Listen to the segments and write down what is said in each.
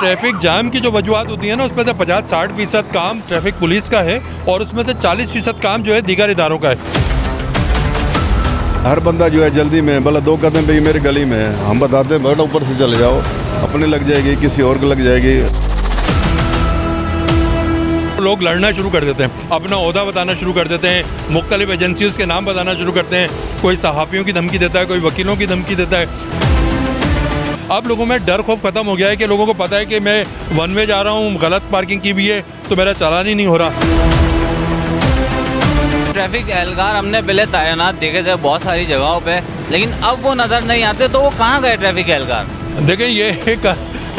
Traffic jam की जो वजूहत होती है ना, उसमें से 50-60% काम ट्रैफिक पुलिस का है और उसमें से 40% काम जो है दीगर इदारों का है। हर बंदा जो है जल्दी में, भला 2 कदम पे ही मेरी गली में है, हम बताते हैं बेटा ऊपर से चले जाओ, अपने लग जाएगी, किसी और को लग जाएगी। लोग लड़ना शुरू कर देते हैं, अपना ओहदा बताना शुरू कर देते हैं, मुख्तलिफ एजेंसीज़ के नाम बताना शुरू करते हैं। कोई सहाफ़ियों की धमकी देता है, कोई वकीलों की धमकी देता है। अब लोगों में डर खौफ ख़त्म हो गया है कि लोगों को पता है कि मैं वन वे जा रहा हूँ, गलत पार्किंग की हुई है तो मेरा चालान ही नहीं हो रहा। ट्रैफिक एहलकार हमने पहले तैनात देखे थे बहुत सारी जगहों पे, लेकिन अब वो नज़र नहीं आते, तो वो कहाँ गए ट्रैफिक एहलकार? देखिए, ये एक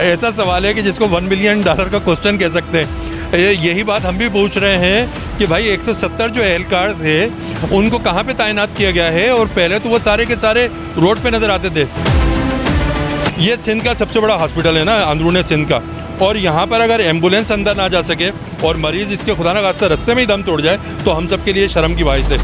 ऐसा सवाल है कि जिसको $1 मिलियन का क्वेश्चन कह सकते हैं। यही बात हम भी पूछ रहे हैं कि भाई 170 जो एहलकार थे उनको कहाँ पे तैनात किया गया है, और पहले तो वो सारे के सारे रोड पे नज़र आते थे। ये सिंध का सबसे बड़ा हॉस्पिटल है ना, अंदरूनी सिंध का, और यहाँ पर अगर एम्बुलेंस अंदर ना जा सके और मरीज़ इसके खुदा न खास्ता रास्ते में ही दम तोड़ जाए तो हम सब के लिए शर्म की बात है।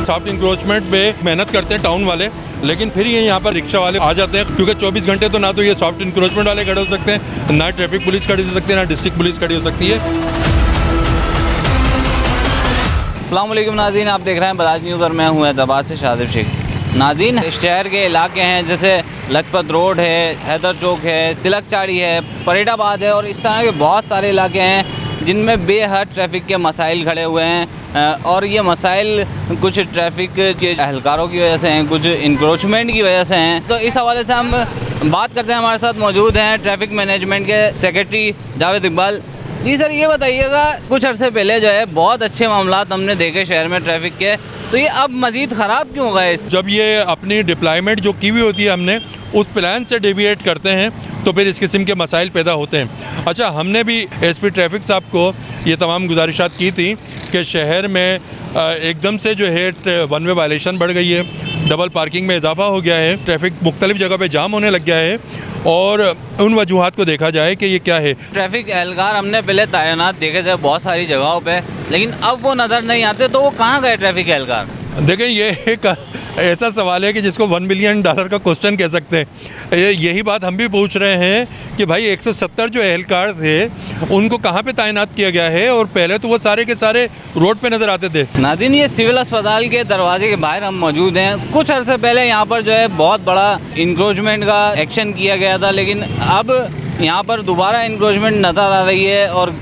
सॉफ्ट इंक्रोचमेंट पे मेहनत करते हैं टाउन वाले, लेकिन फिर ये यहाँ पर रिक्शा वाले आ जाते हैं, क्योंकि 24 घंटे तो ना तो ये सॉफ्ट इंक्रोचमेंट वाले खड़े हो सकते हैं, ना ट्रैफिक पुलिस खड़ी हो सकती है, ना डिस्ट्रिक्ट पुलिस खड़ी हो सकती है। अस्सलाम वालेकुम नाज़रीन, आप देख रहे हैं बराज न्यूज़ और मैं हूँ हैदराबाद से शादिब शेख। नाज़रीन, शहर के इलाके हैं जैसे लजपत रोड है, हैदर चौक है, तिलक चाड़ी है, परेडाबाद है, और इस तरह के बहुत सारे इलाके हैं जिनमें बेहद ट्रैफिक के मसाइल खड़े हुए हैं। और ये मसाइल कुछ ट्रैफिक के एहलकारों की वजह से हैं, कुछ इंक्रोचमेंट की वजह से हैं। तो इस हवाले से हम बात करते हैं। हमारे साथ मौजूद हैं ट्रैफिक मैनेजमेंट के सेक्रेटरी जावेद इकबाल जी। सर, ये बताइएगा, कुछ अर्से पहले जो है बहुत अच्छे मामलात हमने देखे शहर में ट्रैफिक के, तो ये अब मज़ीद ख़राब क्यों हो गए? जब ये अपनी डिप्लॉयमेंट जो की हुई होती है, हमने उस प्लान से डेविएट करते हैं तो फिर इस किस्म के मसाइल पैदा होते हैं। अच्छा, हमने भी एसपी ट्रैफिक साहब को ये तमाम गुजारिशात की थी कि शहर में एकदम से जो है वन वे वायलेशन बढ़ गई है, डबल पार्किंग में इजाफा हो गया है, ट्रैफिक मुख्तलिफ जगह पे जाम होने लग गया है, और उन वजूहात को देखा जाए कि ये क्या है। ट्रैफिक एहलकार हमने पहले तैनात देखे थे बहुत सारी जगहों पे, लेकिन अब वो नज़र नहीं आते, तो वो कहाँ गए ट्रैफिक एहलकार? देखिए, ये एक ऐसा सवाल है कि जिसको $1 मिलियन का क्वेश्चन कह सकते हैं। यही बात हम भी पूछ रहे हैं कि भाई 170 जो एहलकार थे उनको कहाँ पे तैनात किया गया है, और पहले तो वो सारे के सारे रोड पे नज़र आते थे। नाज़रीन, ये सिविल अस्पताल के दरवाजे के बाहर हम मौजूद हैं। कुछ अर्से पहले यहाँ पर जो है बहुत बड़ा इंक्रोचमेंट का एक्शन किया गया था, लेकिन अब यहाँ पर दोबारा इंक्रोचमेंट नज़र आ रही है। और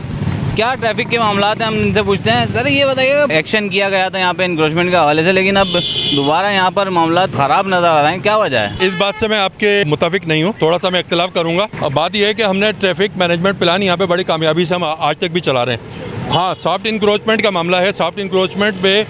क्या ट्रैफिक के मामलात हैं, हम इनसे पूछते हैं। सर, ये बताइए, एक्शन किया गया था यहाँ पे इंक्रोचमेंट के हवाले से, लेकिन अब दोबारा यहाँ पर मामलात ख़राब नज़र आ रहे हैं, क्या वजह है? इस बात से मैं आपके मुताबिक नहीं हूँ, थोड़ा सा मैं इख्तिलाफ करूँगा। अब बात यह है कि हमने ट्रैफिक मैनेजमेंट प्लान यहाँ पे बड़ी कामयाबी से हम आज तक भी चला रहे हैं। हाँ, सॉफ्ट इंक्रोचमेंट का मामला है, सॉफ्ट इंक्रोचमेंट पे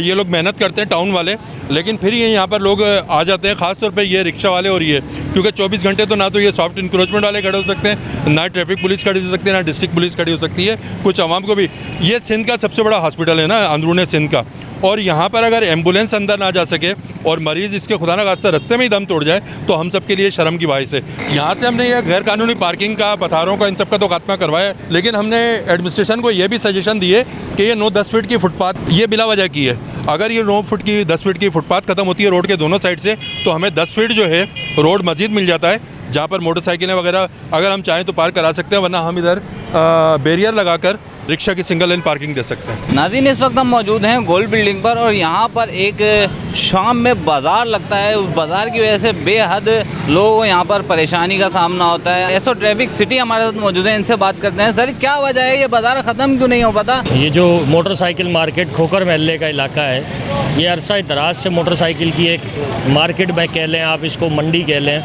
ये लोग मेहनत करते हैं टाउन वाले, लेकिन फिर ये यहाँ पर लोग आ जाते हैं, ख़ासतौर पे ये रिक्शा वाले, और ये क्योंकि 24 घंटे तो ना तो ये सॉफ्ट इंक्रोचमेंट वाले खड़े हो सकते हैं, ना ट्रैफिक पुलिस खड़ी हो सकती है, ना डिस्ट्रिक्ट पुलिस खड़ी हो सकती है। कुछ आवाम को भी, ये सिंध का सबसे बड़ा हॉस्पिटल है ना, अंदरूनी सिंध का, और यहाँ पर अगर एम्बुलेंस अंदर ना जा सके और मरीज़ इसके खुदा न खास्ता रास्ते में ही दम तोड़ जाए तो हम सब के लिए शर्म की बात है। यहाँ से हमने ये गैर कानूनी पार्किंग का, पथारों का, इन सब का तो खात्मा करवाया, लेकिन हमने एडमिनिस्ट्रेशन को ये भी सजेशन दिए कि ये 9-10 फीट की फुटपाथ ये बिला वजह की है। अगर ये 10 फीट की फुटपाथ खत्म होती है रोड के दोनों साइड से, तो हमें 10 फीट जो है रोड मज़ीद मिल जाता है, जहाँ पर मोटरसाइकिलें वगैरह अगर हम चाहें तो पार्क करा सकते हैं, वरना हम इधर बैरियर लगाकर रिक्शा की सिंगल लेन पार्किंग दे सकते हैं। नाज़रीन, इस वक्त हम मौजूद हैं गोल बिल्डिंग पर, और यहाँ पर एक शाम में बाज़ार लगता है। उस बाज़ार की वजह से बेहद लोगों को यहाँ पर परेशानी का सामना होता है। एसओ ट्रैफिक सिटी हमारे साथ मौजूद है, इनसे बात करते हैं। सर, क्या वजह है, ये बाज़ार ख़त्म क्यों नहीं हो पाता? ये जो मोटरसाइकिल मार्केट खोकर महल्ले का इलाका है, ये अरसा दराज से मोटरसाइकिल की एक मार्केट में कह लें, आप इसको मंडी कह लें,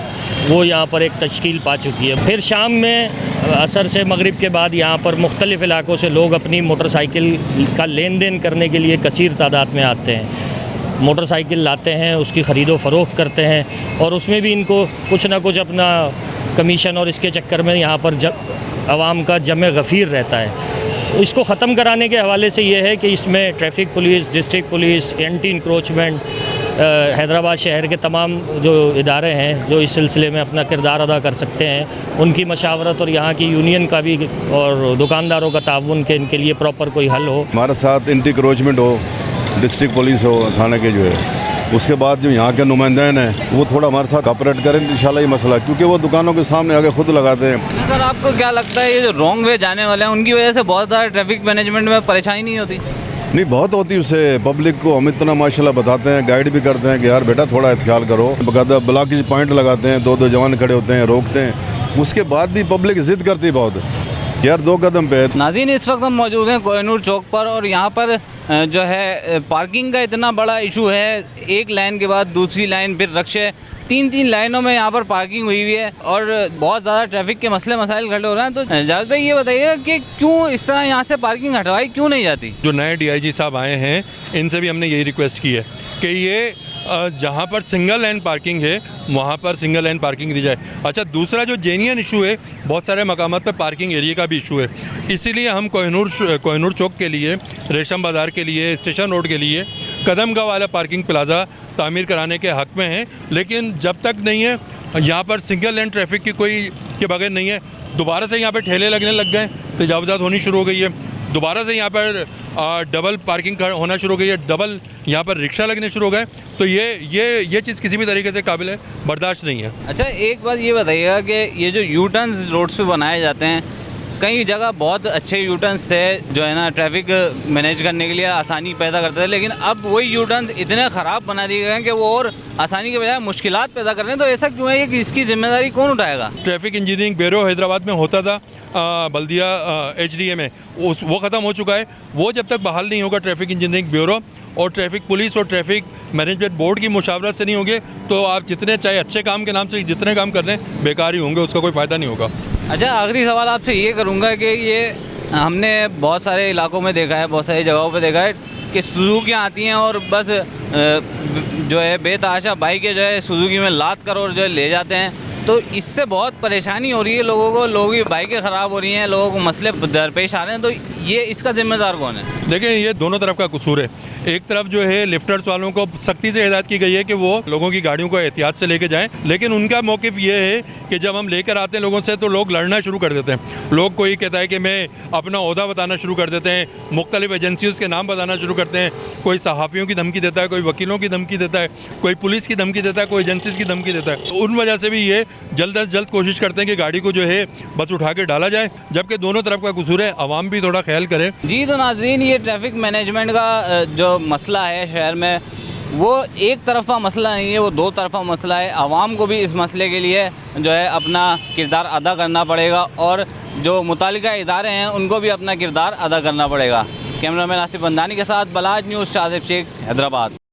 वो यहाँ पर एक तश्कील पा चुकी है। फिर शाम में असर से मगरिब के बाद यहाँ पर मुख्तलिफ़ इलाकों से लोग अपनी मोटरसाइकिल का लेन देन करने के लिए कसीर तादाद में आते हैं। मोटरसाइकिल लाते हैं, उसकी ख़रीदो फ़रोख्त करते हैं, और उसमें भी इनको कुछ ना कुछ अपना कमीशन, और इसके चक्कर में यहाँ पर आवाम का जमे गफ़ीर रहता है। इसको ख़त्म कराने के हवाले से ये है कि इसमें traffic police, district police, anti encroachment, Hyderabad शहर के तमाम जो इदारे हैं जो इस सिलसिले में अपना किरदार अदा कर सकते हैं, उनकी मशावरत और यहाँ की यूनियन का भी और दुकानदारों का ताउन के इनके लिए प्रॉपर कोई हल हो। हमारे साथ एंटी इंक्रोचमेंट हो, डिस्ट्रिक्ट पुलिस हो, थाने के जो है उसके बाद जो यहाँ के नुमाइंदे हैं वो थोड़ा हमारे साथ कॉपरेट करें इंशाल्लाह ये मसला, क्योंकि वो दुकानों के सामने आगे खुद लगाते हैं। सर आपको क्या लगता है ये जो रॉन्ग वे जाने वाले हैं उनकी वजह से बहुत ज़्यादा ट्रैफिक मैनेजमेंट में परेशानी नहीं होती? नहीं, बहुत होती है उससे। पब्लिक को हम इतना माशाल्लाह बताते हैं, गाइड भी करते हैं कि यार बेटा थोड़ा ख्याल करो। बकायदा ब्लॉकेज पॉइंट लगाते हैं, दो जवान खड़े होते हैं, रोकते हैं। उसके बाद भी पब्लिक जिद करती है बहुत, यार 2 कदम पे। नाज़रीन इस वक्त हम मौजूद हैं कोहिनूर चौक पर और यहाँ पर जो है पार्किंग का इतना बड़ा इशू है। एक लाइन के बाद दूसरी लाइन, फिर रक्शे, 3 लाइनों में यहाँ पर पार्किंग हुई हुई है और बहुत ज़्यादा ट्रैफिक के मसले मसाइल खड़े हो रहे हैं। तो जावेद भाई ये बताइएगा कि क्यों इस तरह यहाँ से पार्किंग हटवाई क्यों नहीं जाती? जो नए डीआईजी साहब आए हैं इनसे भी हमने यही रिक्वेस्ट की है कि ये जहाँ पर सिंगल लाइन पार्किंग है वहाँ पर सिंगल लाइन पार्किंग दी जाए। अच्छा, दूसरा जो जेन्युइन इशू है, बहुत सारे मकामात पर पार्किंग एरिया का भी इशू है। इसीलिए हम कोहिनूर चौक के लिए, रेशम बाज़ार के लिए, स्टेशन रोड के लिए कदमगांव वाला पार्किंग प्लाजा तामीर कराने के हक़ में हैं। लेकिन जब तक नहीं है यहाँ पर सिंगल लाइन ट्रैफिक की कोई के बगैर नहीं है। दोबारा से यहाँ पर ठेले लगने लग गए, तजावुज़ात होनी शुरू हो गई है। दोबारा से यहाँ पर डबल पार्किंग होना शुरू हो गई है, डबल यहाँ पर रिक्शा लगने शुरू हो गए। तो ये चीज़ किसी भी तरीके से काबिल बर्दाश्त नहीं है। अच्छा, एक बात ये बताइएगा कि ये जो यू टर्न्स रोड्स पे बनाए जाते हैं, कई जगह बहुत अच्छे यू टर्न्स थे जो है ना ट्रैफिक मैनेज करने के लिए आसानी पैदा करते थे, लेकिन अब वही यू टर्न्स इतने ख़राब बना दिए गए हैं कि वो और आसानी के बजाय मुश्किलात पैदा कर रहे हैं। तो ऐसा क्यों है कि इसकी जिम्मेदारी कौन उठाएगा? ट्रैफिक इंजीनियरिंग ब्यूरो हैदराबाद में होता था बल्दिया HDA में, वो ख़त्म हो चुका है। वो जब तक बहाल नहीं होगा ट्रैफिक इंजीनियरिंग ब्यूरो और ट्रैफिक पुलिस और ट्रैफिक मैनेजमेंट बोर्ड की मुशावरत से नहीं होंगे, तो आप जितने चाहे अच्छे काम के नाम से जितने काम कर रहे हैं बेकार ही होंगे, उसका कोई फ़ायदा नहीं होगा। अच्छा, आखिरी सवाल आपसे ये करूँगा कि ये हमने बहुत सारे इलाकों में देखा है, बहुत सारी जगहों पे देखा है कि सुजुकियाँ आती हैं और बस जो है बेतहाशा बाइकें जो है सुजुकी में लाद कर और जो है ले जाते हैं। तो इससे बहुत परेशानी हो रही है लोगों को, लोगों की बाइकें ख़राब हो रही हैं, लोगों को मसले दरपेश आ रहे हैं। तो ये इसका जिम्मेदार कौन है? देखिए, ये दोनों तरफ का कसूर है। एक तरफ जो है लिफ्टर्स वालों को सख्ती से हिदायत की गई है कि वो लोगों की गाड़ियों को एहतियात से लेके जाएं, लेकिन उनका मौक़िफ़ ये है कि जब हम लेकर आते हैं लोगों से तो लोग लड़ना शुरू कर देते हैं। लोग कोई कहता है कि मैं अपना ओहदा बताना शुरू कर देते हैं, मुख्तलिफ एजेंसीज़ के नाम बताना शुरू करते हैं। कोई सहाफ़ियों की धमकी देता है, कोई वकीलों की धमकी देता है, कोई पुलिस की धमकी देता है, कोई एजेंसीज़ की धमकी देता है। तो उन वजह से भी ये जल्द अज जल्द कोशिश करते हैं कि गाड़ी को जो है बस उठा के डाला जाए, जबकि दोनों तरफ का कसूर है। आवाम भी थोड़ा ख्याल करे। जी, तो नाज़रीन ये ट्रैफिक मैनेजमेंट का जो मसला है शहर में, वो एक तरफ़ा मसला नहीं है, वो 2 तरफ़ा मसला है। आवाम को भी इस मसले के लिए जो है अपना किरदार अदा करना पड़ेगा और जो मुतालिका इदारे हैं उनको भी अपना किरदार अदा करना पड़ेगा। कैमरामैन आसिफ बंदानी के साथ बलाज न्यूज़, शादिब शेख, हैदराबाद।